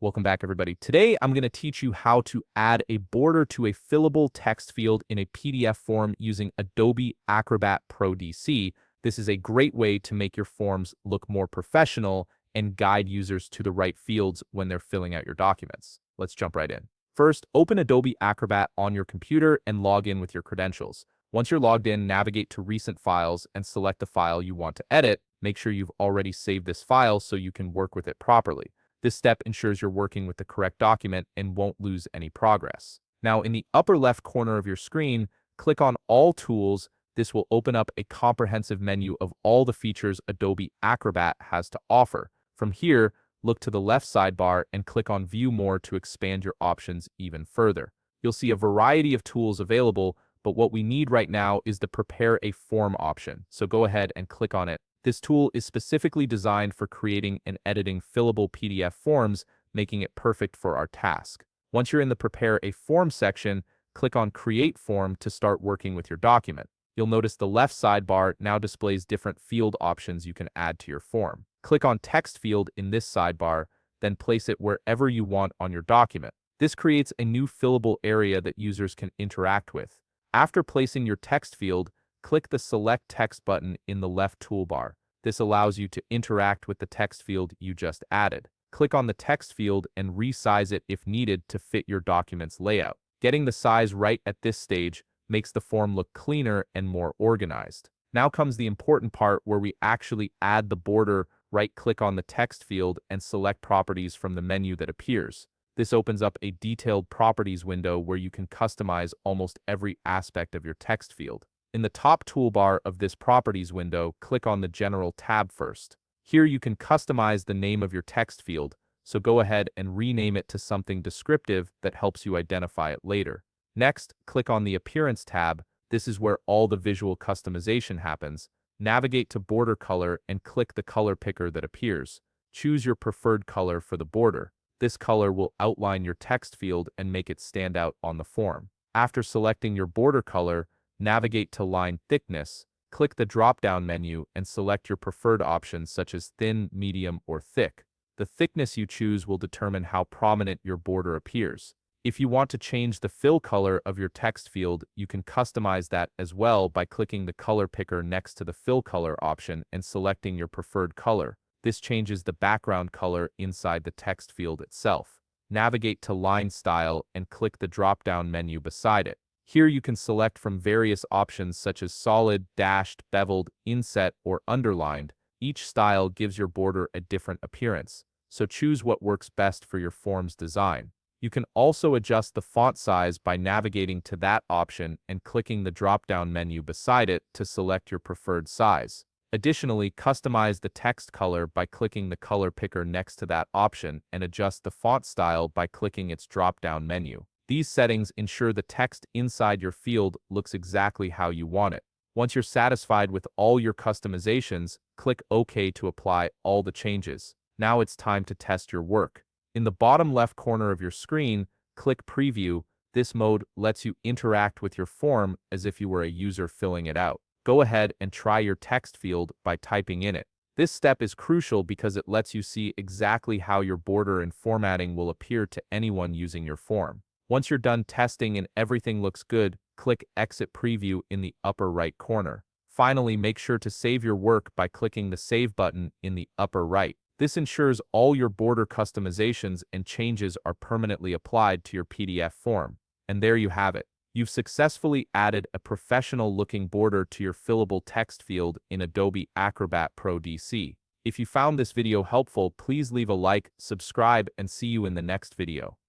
Welcome back, everybody. Today, I'm going to teach you how to add a border to a fillable text field in a PDF form using Adobe Acrobat Pro DC. This is a great way to make your forms look more professional and guide users to the right fields when they're filling out your documents. Let's jump right in. First, open Adobe Acrobat on your computer and log in with your credentials. Once you're logged in, navigate to Recent Files and select the file you want to edit. Make sure you've already saved this file so you can work with it properly. This step ensures you're working with the correct document and won't lose any progress. Now, in the upper left corner of your screen, click on All Tools. This will open up a comprehensive menu of all the features Adobe Acrobat has to offer. From here, look to the left sidebar and click on View More to expand your options even further. You'll see a variety of tools available, but what we need right now is the Prepare a Form option. So go ahead and click on it. This tool is specifically designed for creating and editing fillable PDF forms, making it perfect for our task. Once you're in the Prepare a Form section, click on Create Form to start working with your document. You'll notice the left sidebar now displays different field options you can add to your form. Click on Text field in this sidebar, then place it wherever you want on your document. This creates a new fillable area that users can interact with. After placing your text field, click the Select Text button in the left toolbar. This allows you to interact with the text field you just added. Click on the text field and resize it if needed to fit your document's layout. Getting the size right at this stage makes the form look cleaner and more organized. Now comes the important part where we actually add the border. Right-click on the text field and select Properties from the menu that appears. This opens up a detailed Properties window where you can customize almost every aspect of your text field. In the top toolbar of this Properties window, click on the General tab first. Here you can customize the name of your text field, so go ahead and rename it to something descriptive that helps you identify it later. Next, click on the Appearance tab. This is where all the visual customization happens. Navigate to Border Color and click the color picker that appears. Choose your preferred color for the border. This color will outline your text field and make it stand out on the form. After selecting your border color, navigate to Line Thickness, click the drop-down menu and select your preferred options such as thin, medium, or thick. The thickness you choose will determine how prominent your border appears. If you want to change the fill color of your text field, you can customize that as well by clicking the color picker next to the fill color option and selecting your preferred color. This changes the background color inside the text field itself. Navigate to Line Style and click the drop-down menu beside it. Here you can select from various options such as solid, dashed, beveled, inset, or underlined. Each style gives your border a different appearance, so choose what works best for your form's design. You can also adjust the font size by navigating to that option and clicking the drop-down menu beside it to select your preferred size. Additionally, customize the text color by clicking the color picker next to that option and adjust the font style by clicking its drop-down menu. These settings ensure the text inside your field looks exactly how you want it. Once you're satisfied with all your customizations, click OK to apply all the changes. Now it's time to test your work. In the bottom left corner of your screen, click Preview. This mode lets you interact with your form as if you were a user filling it out. Go ahead and try your text field by typing in it. This step is crucial because it lets you see exactly how your border and formatting will appear to anyone using your form. Once you're done testing and everything looks good, click Exit Preview in the upper right corner. Finally, make sure to save your work by clicking the Save button in the upper right. This ensures all your border customizations and changes are permanently applied to your PDF form. And there you have it. You've successfully added a professional-looking border to your fillable text field in Adobe Acrobat Pro DC. If you found this video helpful, please leave a like, subscribe, and see you in the next video.